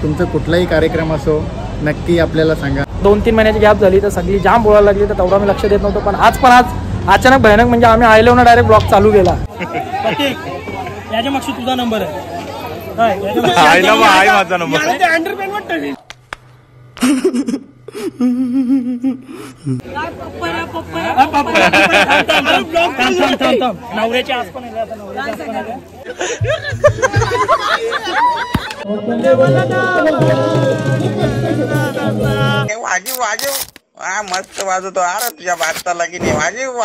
तुमचा कुठलाही कार्यक्रम असो नक्की आपल्याला सांगा। 2-3 महिन्याची गॅप झाली तर सगळी जाम बोलायला लागली तर तेवढा मी लक्ष देत नव्हतो, पण आज अचानक भयानक म्हणजे आम्ही आयलो ना डायरेक्ट ब्लॉग चालू केला। याच्या मागशी तुझा नंबर आहे माझा नंबर नवऱ्याची आज पण वाजव वाजव मस्त वाजवतो अरे तुझ्या भारताला की नाही वाजव।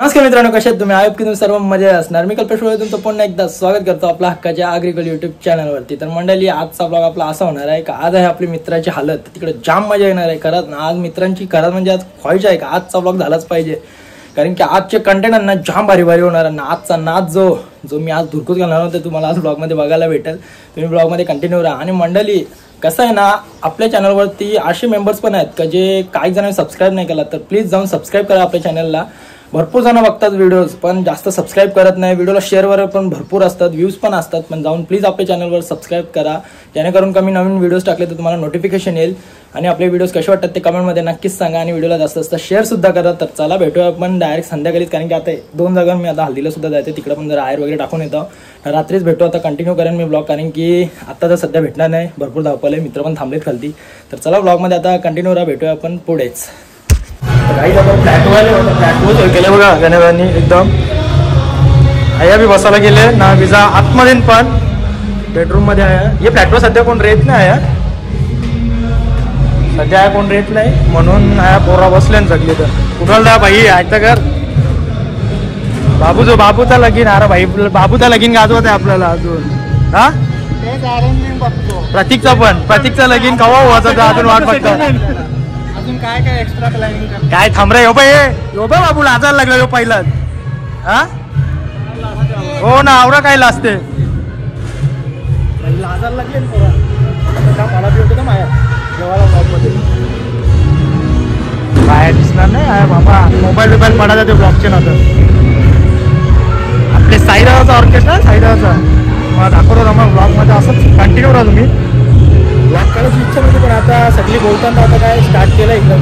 नमस्कार मित्रांनो, कसे आहेत तुम्ही? आय होप की तुम्ही सर्व मजेत असणार। मी कल्पेश वळे तुमचं पुन्हा एकदा स्वागत करतो आपला हक्काच्या अग्रिकल्चर युट्यूब चॅनलवरती। तर मंडळी, आजचा ब्लॉग आपला असा होणार आहे का आज आहे आपली मित्राची हालत, तिकडे जाम मजा येणार आहे। खरंच ना, आज मित्रांची खरंच म्हणजे आज ख्वाहिश आहे का आजचा ब्लॉग झालाच पाहिजे, कारण की आजचे कंटेंट ना जाम भारी भारी होणार आहे। आजचा नाच जो मी आज धुरकूत घालणार होते तुम्हाला आज ब्लॉगमध्ये बघायला भेटेल, तुम्ही ब्लॉगमध्ये कंटिन्यू राहा। आणि मंडळी कसं आहे ना, आपल्या चॅनलवरती असे मेंबर्स पण आहेत का जे काही जणांनी सबस्क्राईब नाही केला, तर प्लीज जाऊन सबस्क्राईब करा आपल्या चॅनलला। भरपूर जण बघतात व्हिडिओज पण जास्त सबस्क्राईब करत नाही, व्हिडिओला शेअरवर पण भरपूर असतात, व्ह्यूज पण असतात, पण जाऊन प्लीज आपल्या चॅनलवर सबस्क्राईब करा, जेणेकरून कमी नवीन व्हिडिओज टाकले तर तुम्हाला नोटिफिकेशन येईल। आणि आपले व्हिडिओज कसे वाटतात ते कमेंटमध्ये नक्कीच सांगा आणि व्हिडिओला जास्त जास्त शेअर सुद्धा करा। तर चला भेटूया आपण डायरेक्ट संध्याकाळीच, कारण की आता 2 जागा मी आता हल्दीला सुद्धा जायचे, तिकडे पण जरा आयर वगैरे टाकून येतो, रात्रीच भेटू। आता कंटिन्यू करेन मी ब्लॉग, कारण की आता तर सध्या भेटणार नाही, भरपूर धावपल आहे, मित्र पण थांबलेत खालती। तर चला ब्लॉगमध्ये आता कंटिन्यू राहा, भेटूया आपण पुढेच। फ्लॅटवर गेले बघा गणेशांनी एकदम आया बी बसायला गेले ना, विजा आतमध्ये पण बेडरूम मध्ये आहे। हे फ्लॅटवर सध्या कोण रेत नाही आहे, सध्या कोण रेत नाही म्हणून आया पोरा बसले ना सगळे। तर कुठला जा भाई ऐकता कर बाबूचा लगीन, अरे भाई बाबूचा लगीन गाजवत आहे आपल्याला अजून। हा प्रतीकचा लगीन कवा व्हायचा अजून वाट बघता, अजून काय एक्स्ट्रा प्लॅनिंग काय थांब रे। यो बाई बाबू लाजायला लागला यो पहिलाच। हा हो ना, आवरा काय लाजते लाजायला लागले मला बी होतं का माया जेवायला ब्लॉगमध्ये काय दिसणार नाही बाबा, मोबाईल पडा जाते ब्लॉगचे ना। तर आपले साईराचा ऑर्केस्ट्रा साईराचा मग दाखवतो मग ब्लॉगमध्ये, असंच कंटिन्यू राहा तुम्ही। ब्लॉग करायची इच्छा नव्हती पण आता सगळी बोलताना आता काय स्टार्ट केलं एकदम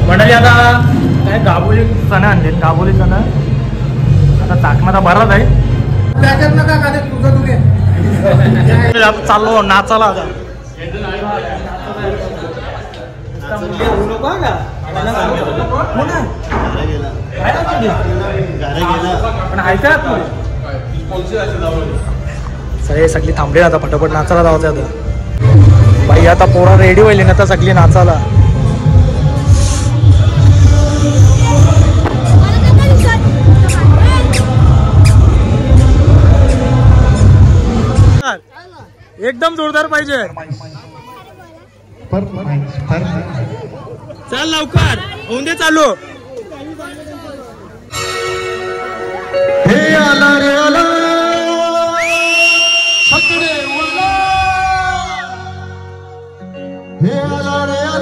मंडळी। आता काय गाबोली चणा आणले, गाबोली चणा आता टाकणार बराच आहे, चाललो नाचाला आता। पण ऐका सगळी थांबली आता, फटाफट नाचायला जायचं आता बाई। आता पोरा रेडी व्हायली ना आता सगळी नाचायला। एकदम जोरदार पाहिजे, चल लवकर होऊन दे चालू। हे आला रे आला छकडे उडला, हे आला रे आला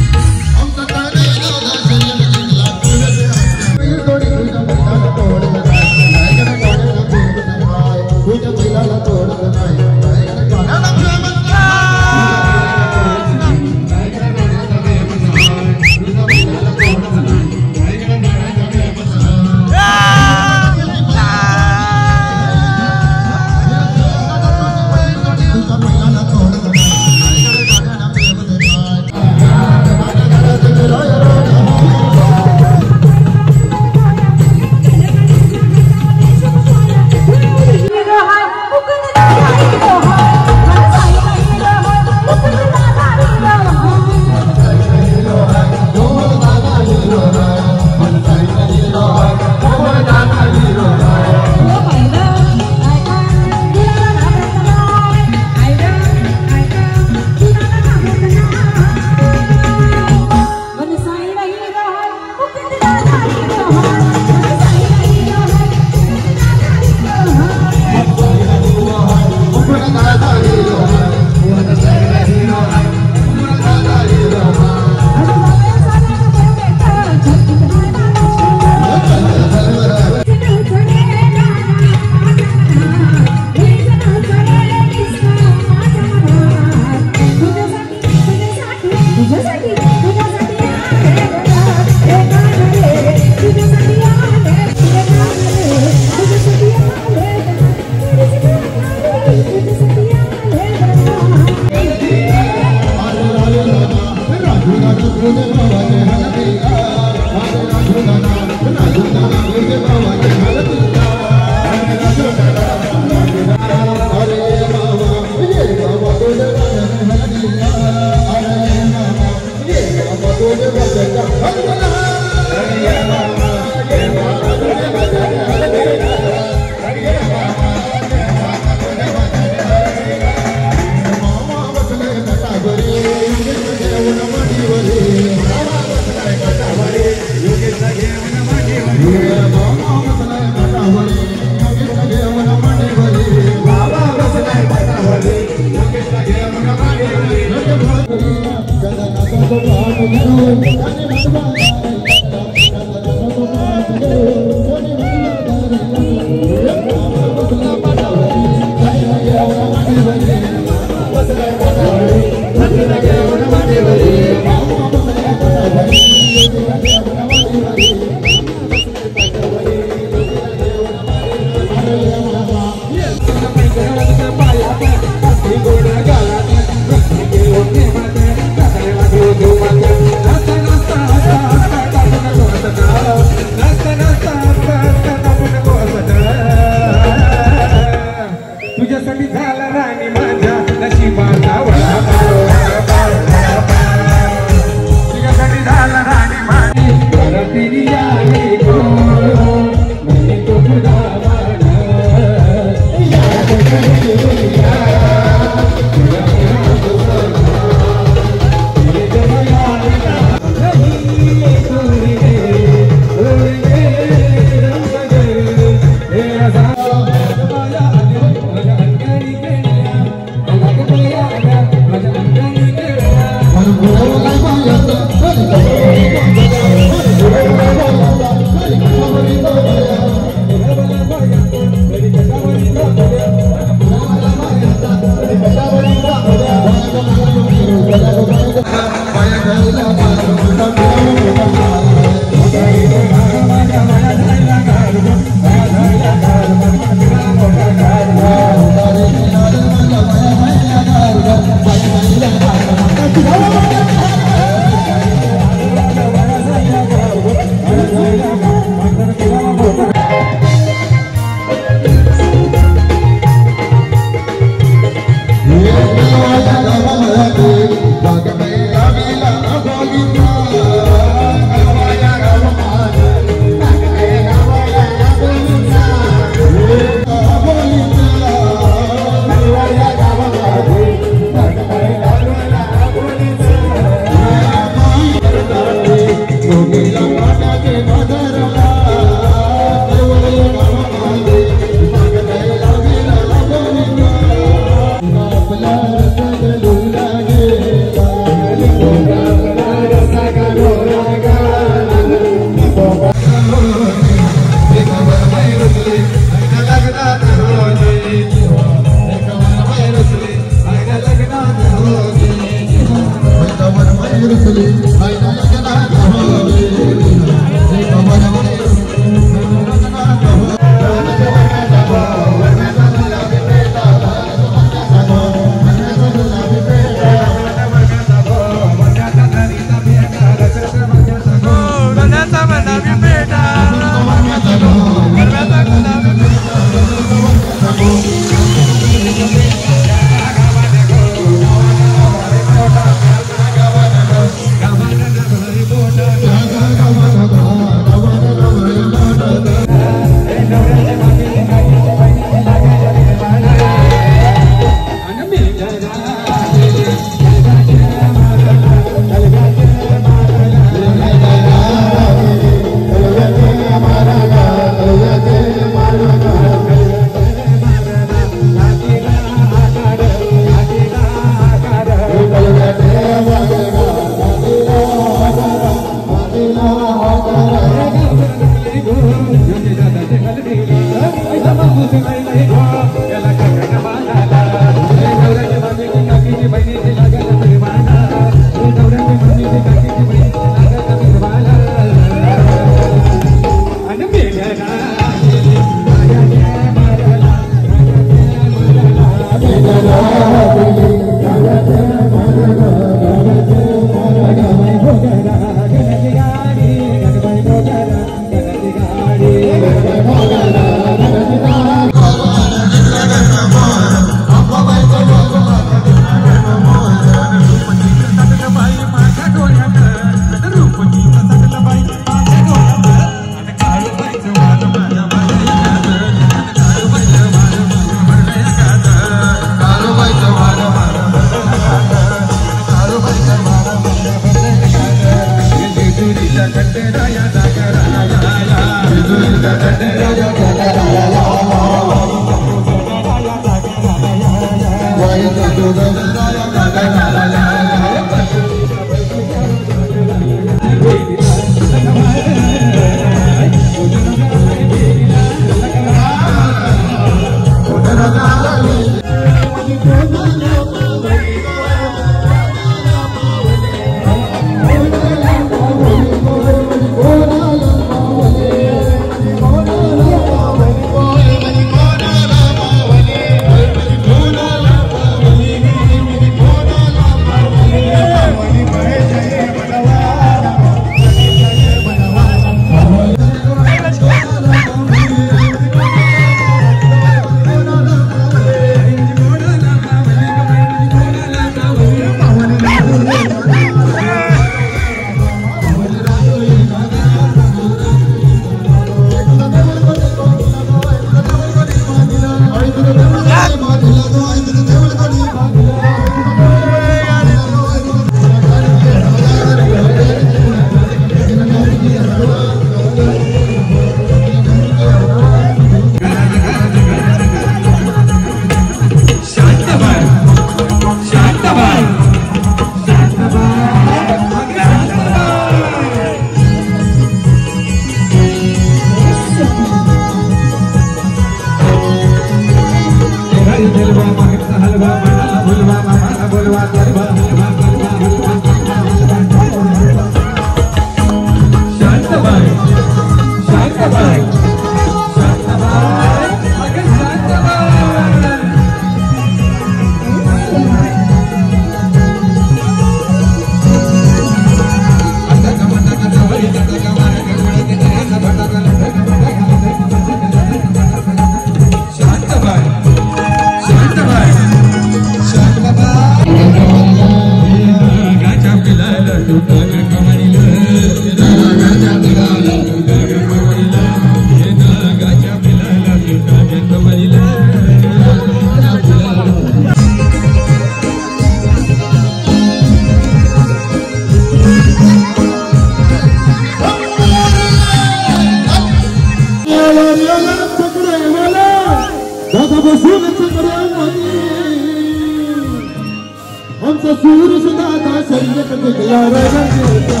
आमचा सूर सुद्धा आता शर्यत जिंकला रंगीला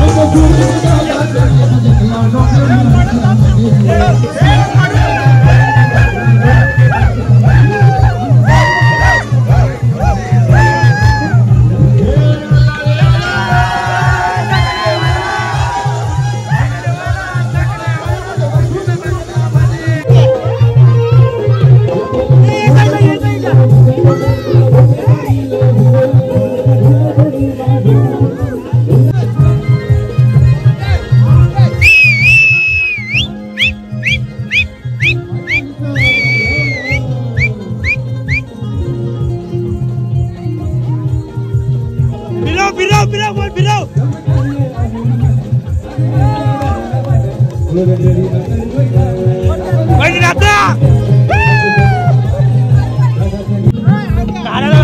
आमचा सूर सुद्धा आता शर्यत जिंकला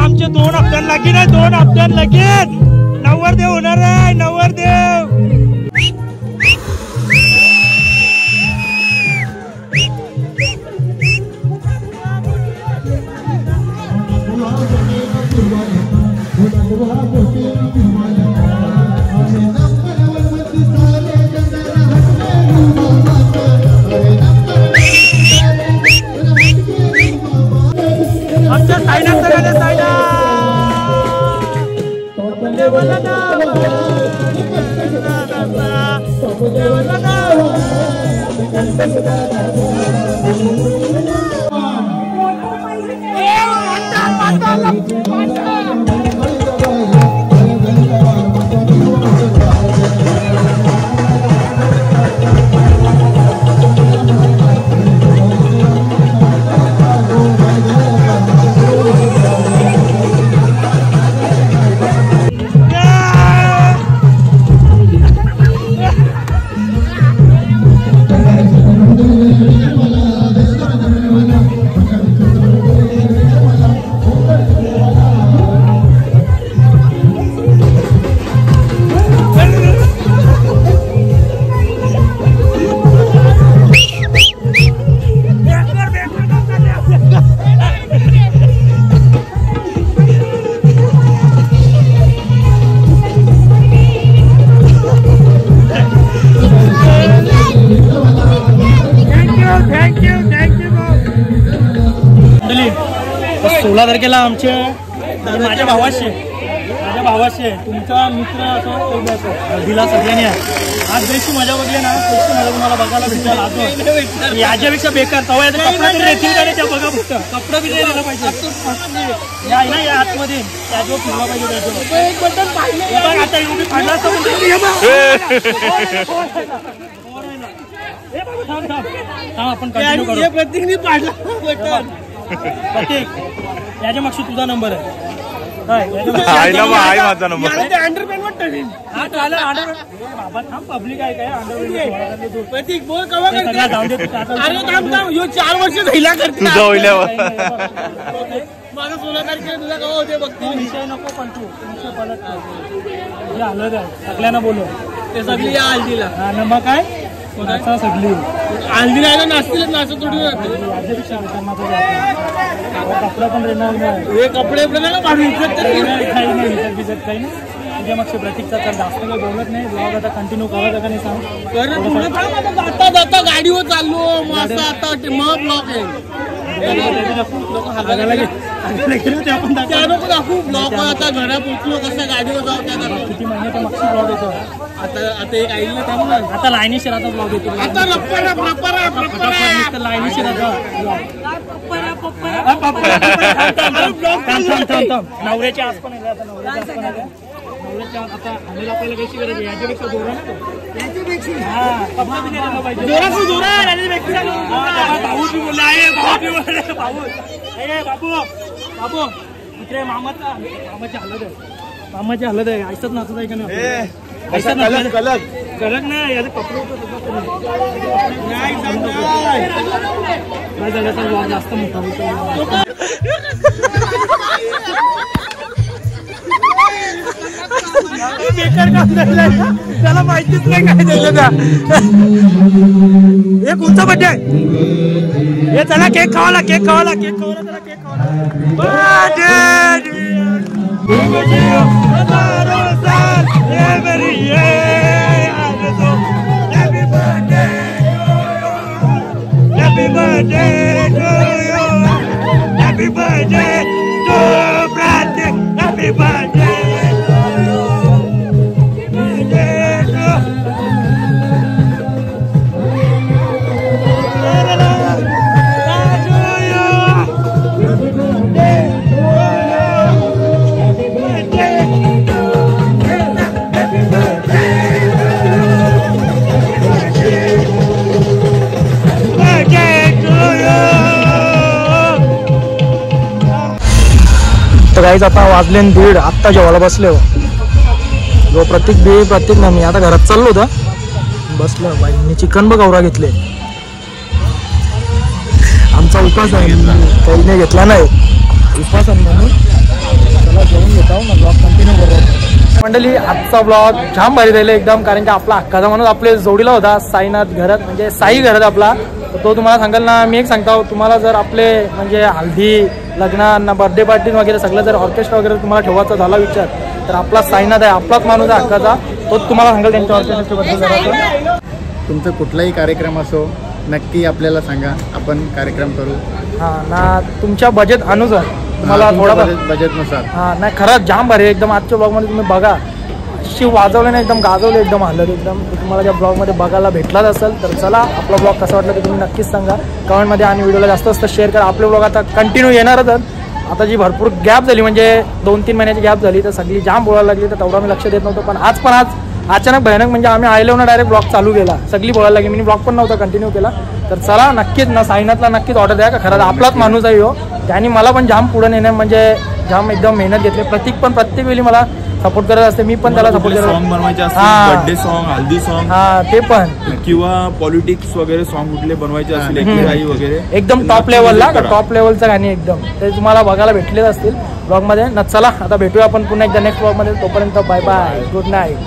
आमचे 2 हप्त्यां लगीन आहे 2 हप्त्यां लगीन नवरदेव होणार आहे नवरदेव आमच्या साईनात सगळ्या साईना 16 तारखेला आमचे माझ्या भावाचे तुमचा मित्र असो दिला सगळ्यांनी आज बेशी मजा बघली ना बेशी मजा तुम्हाला बघायला भेटेल अजून याच्यापेक्षा बेकार तवा कपडा रेतील काढायच्या बघा फक्त कपडा बी नाही दिला पाहिजे या ना या आतमध्ये त्याच्यावर फिरला पाहिजे आता एवढी फाडला आपण कंटिन्यू करू प्रत्येक पाडला प्रत्येक याच्या मागशी तुझा नंबर आहे माझा नंबर पब्लिक आहे काय प्रतीक बोल कवा 4 वर्ष झाला करते माझा 16 तारखेला तुला कवा होते बघते विषय नको पण तू जे आलं सगळ्यांना बोलव ते सगळी या हल्दीला हा मग काय सगळी हल्दी राहिला नाचतील नाचत थोडी कपडे पण रेणार हे कपडे काही नाही तुझ्या मागच्या प्रतीकचा तर जास्त काही बोलत नाही ब्लॉग आता कंटिन्यू करायचा का नाही सांग आता जाता गाडीवर चाललो मग आता मग ब्लॉग आहे दाखवू ब्लॉग आता घरा पोचलो कसं गाडीवर जाऊ किती महिन्याच्या मागची ब्लॉग येतो आता एक आईला थांब आता लाईनी शहराचा ब्लॉग येतो आता लाईनी शहराचा नवऱ्याच्या आसपास आता आम्हाला आपल्याला कशी गरज आहे याच्यापेक्षा जोरा भाऊ बी बोलले बाबू इकडे मामाची हालत आहे ऐसत नाचत आहे का नाही कलक नाही याचे कपडे काय झाल्याचा ब्लॉग जास्त मोठा होता बेकार काम झालं त्याला माहितीच नाही काय झालं का हे कोणता बड्डे हे चला केक खावाला त्याला केक गाईज आता वाजले 1:30 आत्ता जेवायला बसले हो जो प्रत्येक नाही मी आता घरात चाललो होता बसलो बाईंनी चिकन बघावरा घेतले आमचा उपास आहे काही नाही घेतला नाही उपास आहे म्हणून चला जेवून घेता ना ब्लॉग कंटिन्यू करू मंडळी आजचा ब्लॉग जाम भारी राहिला एकदम कारण की आपला हक्काचा माणूस आपले जोडीला होता साईनाथ घरात म्हणजे साई घरात आपला तो तुम्हाला सांगाल ना मी एक सांगतो तुम्हाला जर आपले म्हणजे हल्दी लग्न बर्थडे पार्टी वगैरे सगळं जर ऑर्केस्ट्रा वगैरे तुम्हाला ठेवायचा झाला विचार तर आपला साईनाथ आहे आपलाच माणूस आहे हक्काचा तोच तुम्हाला सांगाल त्यांच्या ऑर्केस्ट्राबद्दल तुमचा कुठलाही कार्यक्रम असो नक्की आपल्याला सांगा आपण कार्यक्रम करू हां ना तुमच्या बजेट अनुसार तुम्हाला थोडा बजेटनुसार हां नाही खरंच जाम भारी एकदम आजच्या ब्लॉगमध्ये तुम्ही बघा शिव वाजवले नाही एकदम गाजवले एकदम हलत एकदम तुम्हाला ज्या ब्लॉगमध्ये बघायला भेटलाच असेल तर चला आपला ब्लॉग कसा वाटला ते तुम्ही नक्कीच सांगा कमेंटमध्ये आणि व्हिडिओला जास्त शेअर करा आपले ब्लॉग आता कंटिन्यू येणारच आता जी भरपूर गॅप झाली म्हणजे 2-3 महिन्याची गॅप झाली तर सगळी जाम बोलायला लागली तर तेवढा मी लक्ष देत नव्हतं पण आज अचानक भयानक म्हणजे आम्ही आयलो ना डायरेक्ट ब्लॉग चालू केला सगळी बोलायला लागली मी ब्लॉग पण नव्हता कंटिन्यू केला तर चला नक्कीच ना साईनाथला नक्कीच ऑर्डर द्या का खरंच आपलाच माणूस आहे हो त्याने मला पण जाम पुढे नेणं म्हणजे जाम एकदम मेहनत घेतली प्रत्येक वेळी मला सपोर्ट करत असते मी पण त्याला सपोर्ट करत सॉन्ग बनवायचे असतील बर्थडे सॉन्ग हल्दी सॉन्ग ते पण किंवा पॉलिटिक्स वगैरे सॉन्ग कुठले बनवायचे असतील एकमेकाई वगैरे एकदम टॉप लेवलला टॉप लेवलचं गाणी एकदम ते तुम्हाला बघायला भेटलेच असतील ब्लॉग मध्ये चला आता भेटूया आपण पुन्हा एकदा नेक्स्ट ब्लॉग मध्ये तोपर्यंत बाय बाय गुड नाईट